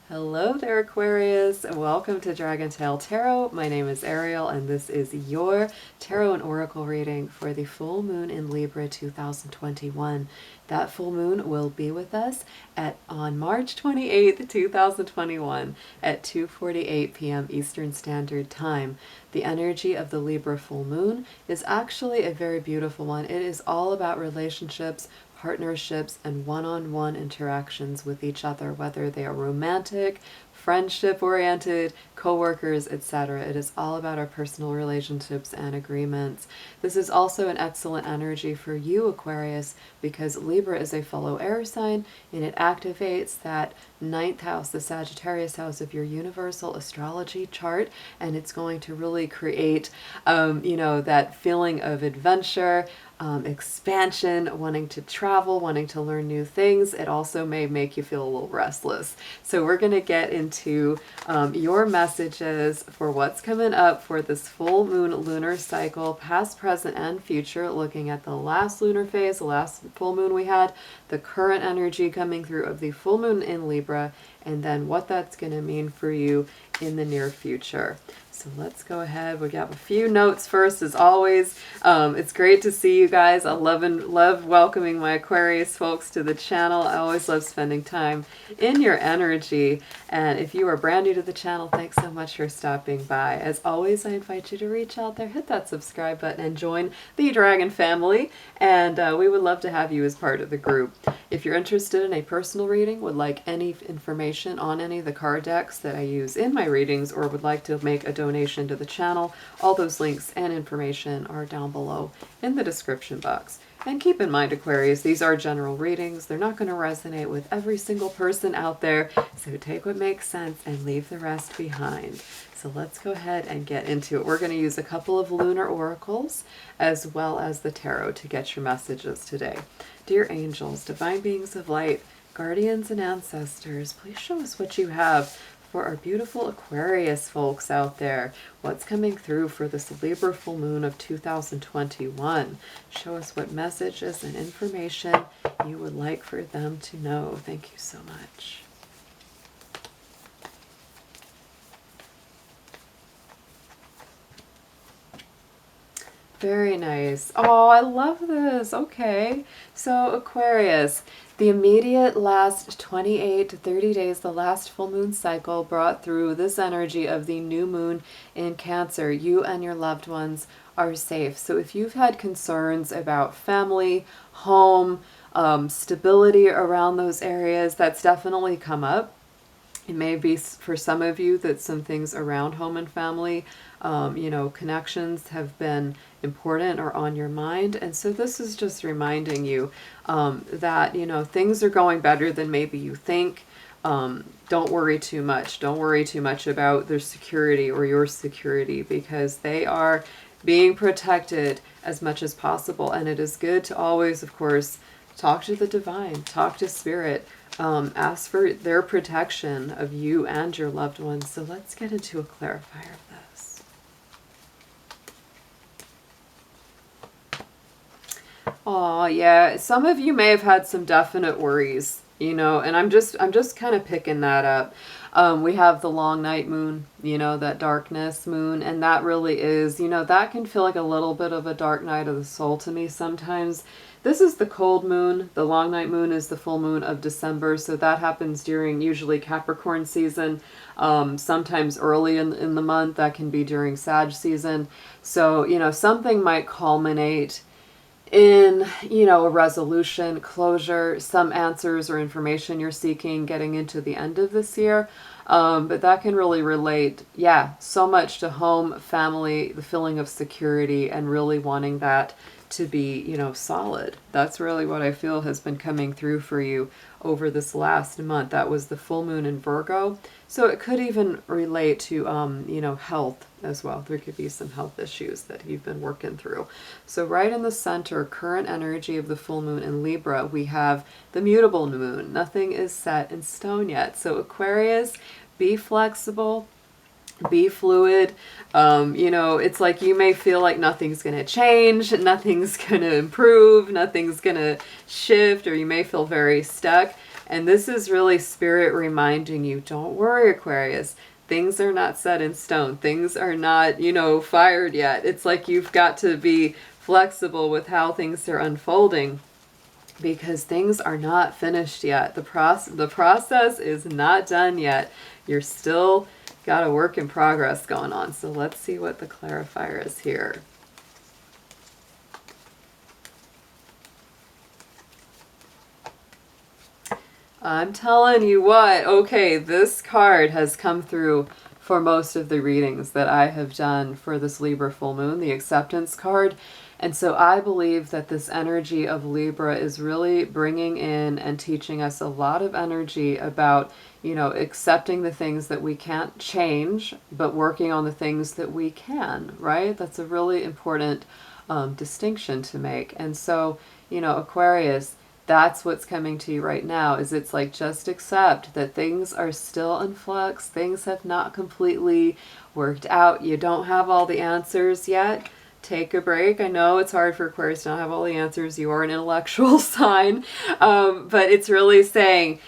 Hello there, Aquarius, and welcome to Dragon Tail Tarot. My name is Ariel, and this is your tarot and oracle reading for the full moon in Libra 2021. That full moon will be with us on March 28th, 2021 at 2:48 p.m. Eastern Standard Time. The energy of the Libra full moon is actually a very beautiful one. It is all about relationships, partnerships, and one-on-one interactions with each other, whether they are romantic, friendship-oriented, co-workers, etc. It is all about our personal relationships and agreements. This is also an excellent energy for you, Aquarius, because Libra is a fellow air sign, and it activates that ninth house, the Sagittarius house of your universal astrology chart, and it's going to really create, that feeling of adventure, expansion, wanting to travel, wanting to learn new things. It also may make you feel a little restless. So we're going to get into your messages for what's coming up for this full moon lunar cycle, past, present, and future, looking at the last lunar phase, the last full moon we had, the current energy coming through of the full moon in Libra, and then what that's going to mean for you in the near future. So let's go ahead. We got a few notes first, as always. It's great to see you guys. I love welcoming my Aquarius folks to the channel. I always love spending time in your energy. And if you are brand new to the channel, thanks so much for stopping by. As always, I invite you to reach out there, hit that subscribe button, and join the Dragon family. And we would love to have you as part of the group. If you're interested in a personal reading, would like any information on any of the card decks that I use in my readings, or would like to make a donation to the channel, all those links and information are down below in the description box. And keep in mind, Aquarius, these are general readings. They're not going to resonate with every single person out there, so take what makes sense and leave the rest behind. So let's go ahead and get into it. We're going to use a couple of lunar oracles as well as the tarot to get your messages today. Dear angels, divine beings of light, guardians and ancestors, please show us what you have for our beautiful Aquarius folks out there. What's coming through for this Libra full moon of 2021? Show us what messages and information you would like for them to know. Thank you so much. Very nice. Oh, I love this. Okay. So Aquarius, the immediate last 28 to 30 days, the last full moon cycle brought through this energy of the new moon in Cancer. You and your loved ones are safe. So if you've had concerns about family, home, stability around those areas, that's definitely come up. It may be for some of you that some things around home and family, connections have been important or on your mind. And so this is just reminding you that, things are going better than maybe you think. Don't worry too much. Don't worry too much about their security or your security, because they are being protected as much as possible. And it is good to always, of course, talk to the divine, talk to spirit, ask for their protection of you and your loved ones. So let's get into a clarifier of this. Oh yeah, some of you may have had some definite worries, and I'm just kind of picking that up. We have the long night moon, that darkness moon, and that really is, that can feel like a little bit of a dark night of the soul to me sometimes. This is the cold moon. The long night moon is the full moon of December, so that happens during usually Capricorn season, sometimes early in the month. That can be during Sag season. So, something might culminate in, a resolution, closure, some answers or information you're seeking getting into the end of this year. But that can really relate, so much to home, family, the feeling of security, and really wanting that to be, solid. That's really what I feel has been coming through for you over this last month. That was the full moon in Virgo. So it could even relate to, health as well. There could be some health issues that you've been working through. So right in the center, current energy of the full moon in Libra, we have the mutable moon. Nothing is set in stone yet. So Aquarius, be flexible, be fluid. It's like you may feel like nothing's going to change, nothing's going to improve, nothing's going to shift, or you may feel very stuck. And this is really Spirit reminding you, don't worry, Aquarius. Things are not set in stone. Things are not, fired yet. It's like you've got to be flexible with how things are unfolding, because things are not finished yet. The process is not done yet. You're still got a work in progress going on. So let's see what the clarifier is here. I'm telling you what, okay, this card has come through for most of the readings that I have done for this Libra full moon, the acceptance card. And so I believe that this energy of Libra is really bringing in and teaching us a lot of energy about, accepting the things that we can't change, but working on the things that we can, right? That's a really important distinction to make. And so, Aquarius, that's what's coming to you right now, is it's like, just accept that things are still in flux. Things have not completely worked out. You don't have all the answers yet. Take a break. I know it's hard for Aquarius to not have all the answers. You are an intellectual sign. But it's really saying,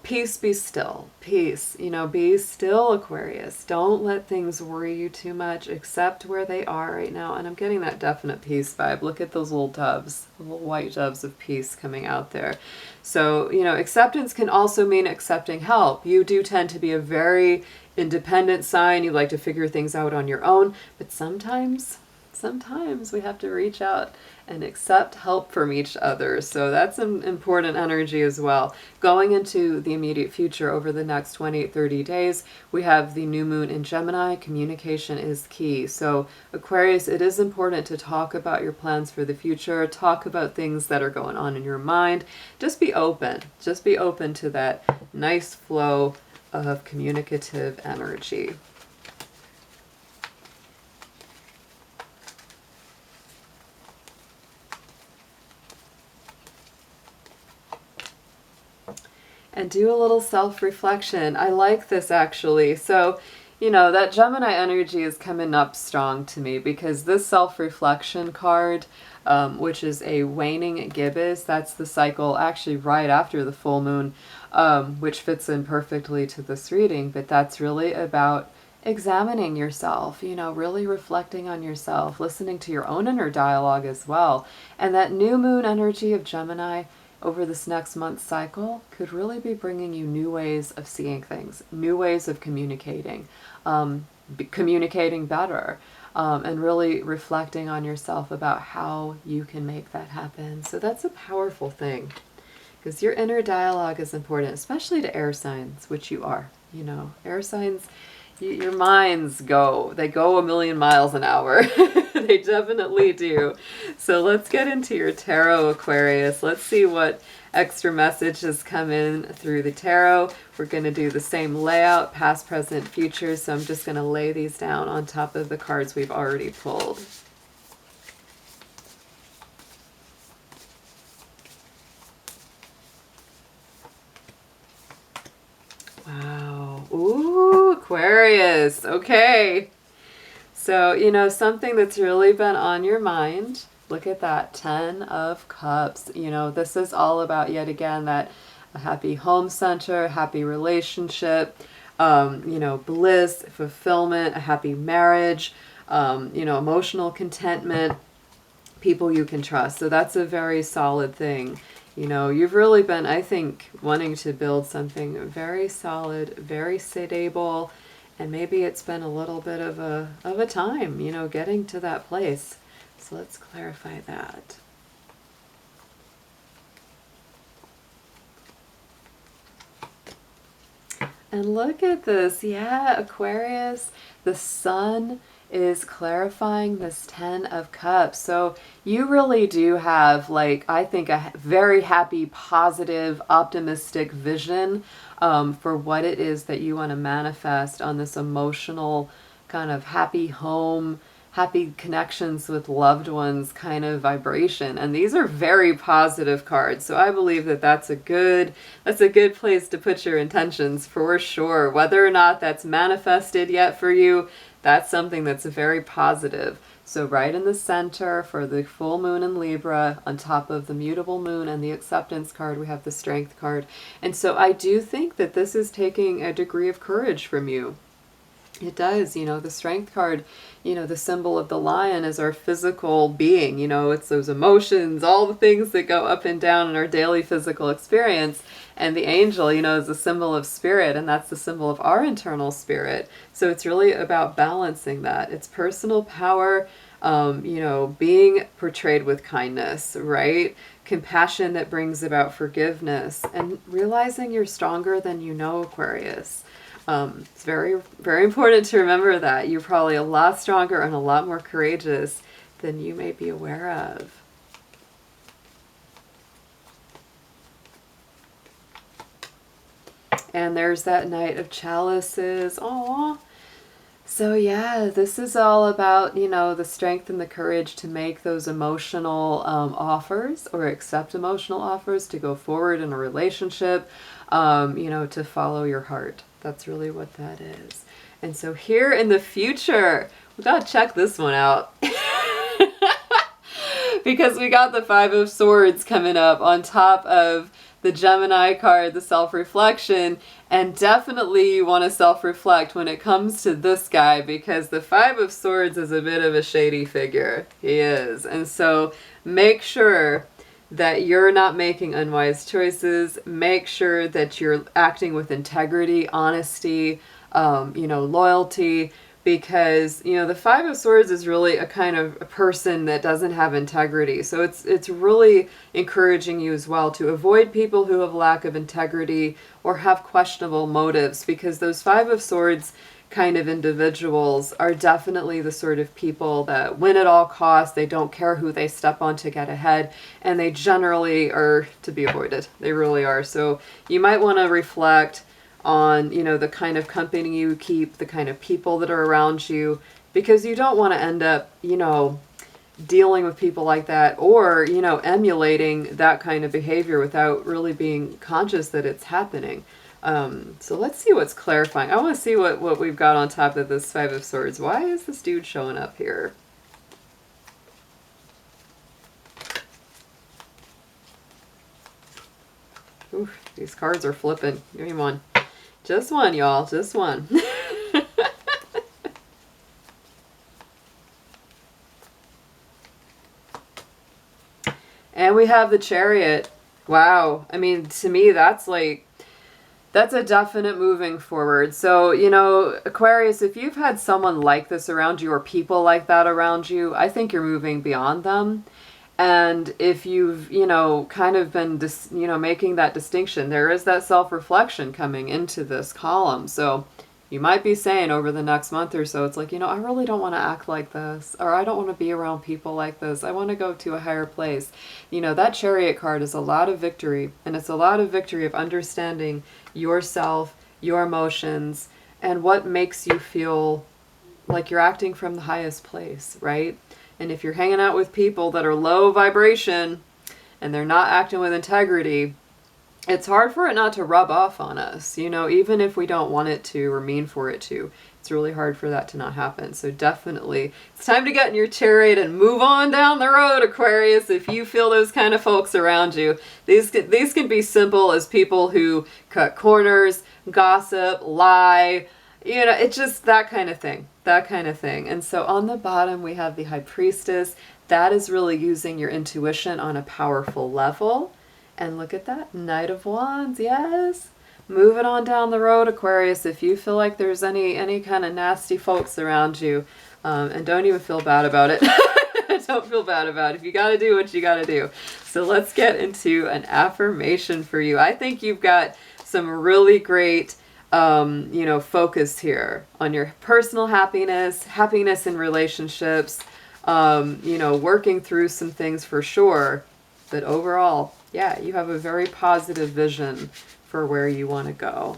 peace, be still. Peace, be still, Aquarius. Don't let things worry you too much. Accept where they are right now. And I'm getting that definite peace vibe. Look at those little doves, the little white doves of peace coming out there. So, acceptance can also mean accepting help. You do tend to be a very independent sign. You like to figure things out on your own. But sometimes we have to reach out and accept help from each other. So that's an important energy as well. Going into the immediate future over the next 28, 30 days, we have the new moon in Gemini. Communication is key. So Aquarius, it is important to talk about your plans for the future, talk about things that are going on in your mind. Just be open. Just be open to that nice flow of communicative energy. And do a little self-reflection. I like this actually. So, that Gemini energy is coming up strong to me, because this self-reflection card, which is a waning gibbous, that's the cycle actually right after the full moon, which fits in perfectly to this reading. But that's really about examining yourself, really reflecting on yourself, listening to your own inner dialogue as well. And that new moon energy of Gemini over this next month cycle could really be bringing you new ways of seeing things, new ways of communicating, communicating better, and really reflecting on yourself about how you can make that happen. So that's a powerful thing, because your inner dialogue is important, especially to air signs, which you are. Air signs, your minds go a million miles an hour. They definitely do. So let's get into your tarot, Aquarius. Let's see what extra messages come in through the tarot. We're going to do the same layout, past, present, future. So I'm just going to lay these down on top of the cards we've already pulled. Wow. Ooh, Aquarius. Okay. So, something that's really been on your mind. Look at that, 10 of Cups. This is all about, yet again, that a happy home center, happy relationship, bliss, fulfillment, a happy marriage, emotional contentment, people you can trust. So that's a very solid thing. You've really been, I think, wanting to build something very solid, very stable, and maybe it's been a little bit of a time, getting to that place. So let's clarify that. And look at this. Yeah, Aquarius, the sun is clarifying this 10 of Cups. So you really do have, I think, a very happy, positive, optimistic vision for what it is that you want to manifest on this emotional kind of happy home, happy connections with loved ones kind of vibration. And these are very positive cards. So I believe that that's a good place to put your intentions for sure. Whether or not that's manifested yet for you, that's something that's very positive. So right in the center for the full moon in Libra, on top of the mutable moon and the acceptance card, we have the strength card. And so I do think that this is taking a degree of courage from you. It does, you know, the strength card, you know, the symbol of the lion is our physical being, you know, it's those emotions, all the things that go up and down in our daily physical experience. And the angel, you know, is a symbol of spirit, and that's the symbol of our internal spirit. So it's really about balancing that. It's personal power, you know, being portrayed with kindness, right? Compassion that brings about forgiveness, and realizing you're stronger than you know, Aquarius. It's very, very important to remember that. You're probably a lot stronger and a lot more courageous than you may be aware of. And there's that Knight of Chalices. Aww. So yeah, this is all about, you know, the strength and the courage to make those emotional offers, or accept emotional offers, to go forward in a relationship, you know, to follow your heart. That's really what that is. And so here in the future, we gotta check this one out. Because we got the Five of Swords coming up on top of the Gemini card, the self-reflection, and definitely you want to self-reflect when it comes to this guy, because the Five of Swords is a bit of a shady figure. He is. And so make sure that you're not making unwise choices. Make sure that you're acting with integrity, honesty, you know, loyalty, because, you know, the Five of Swords is really a kind of a person that doesn't have integrity. So it's really encouraging you as well to avoid people who have lack of integrity or have questionable motives, because those Five of Swords kind of individuals are definitely the sort of people that win at all costs. They don't care who they step on to get ahead, and they generally are to be avoided. They really are. So you might want to reflect on, you know, the kind of company you keep, the kind of people that are around you, because you don't want to end up, you know, dealing with people like that, or, you know, emulating that kind of behavior without really being conscious that it's happening. So let's see what's clarifying. I want to see what we've got on top of this Five of Swords. Why is this dude showing up here? Ooh, these cards are flipping. Give me one. Just one, y'all. Just one. And we have the Chariot. Wow. I mean, to me, that's like, that's a definite moving forward. So, you know, Aquarius, if you've had someone like this around you, or people like that around you, I think you're moving beyond them. And if you've, you know, kind of been, you know, making that distinction, there is that self-reflection coming into this column. So you might be saying over the next month or so, it's like, you know, I really don't want to act like this, or I don't want to be around people like this. I want to go to a higher place. You know, that Chariot card is a lot of victory, and it's a lot of victory of understanding yourself, your emotions, and what makes you feel like you're acting from the highest place, right? And if you're hanging out with people that are low vibration and they're not acting with integrity, it's hard for it not to rub off on us, you know, even if we don't want it to or mean for it to. It's really hard for that to not happen. So definitely, it's time to get in your Chariot and move on down the road, Aquarius, if you feel those kind of folks around you. These can be simple as people who cut corners, gossip, lie, you know, it's just that kind of thing. That kind of thing. And so on the bottom, we have the High Priestess. That is really using your intuition on a powerful level. And look at that, Knight of Wands, yes. Moving on down the road, Aquarius, if you feel like there's any kind of nasty folks around you, and don't even feel bad about it. Don't feel bad about it. If you got to do what you got to do. So let's get into an affirmation for you. I think you've got some really great you know, focus here on your personal happiness in relationships, you know, working through some things for sure. But overall, yeah, you have a very positive vision for where you want to go.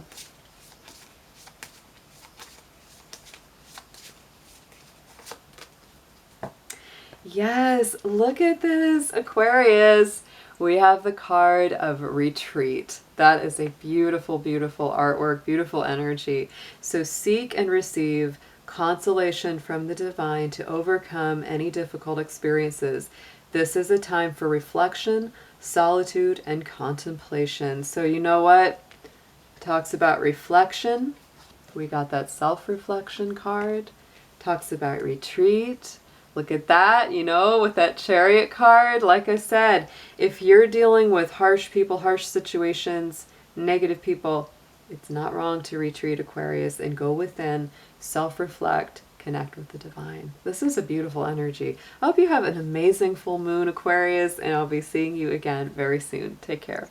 Yes, look at this, Aquarius. We have the card of Retreat. That is a beautiful, beautiful artwork, beautiful energy. So seek and receive consolation from the divine to overcome any difficult experiences. This is a time for reflection, solitude, and contemplation. So you know what? It talks about reflection. We got that self-reflection card. Talks about retreat. Look at that, you know, with that Chariot card. Like I said, if you're dealing with harsh people, harsh situations, negative people, it's not wrong to retreat, Aquarius, and go within, self-reflect, connect with the divine. This is a beautiful energy. I hope you have an amazing full moon, Aquarius, and I'll be seeing you again very soon. Take care.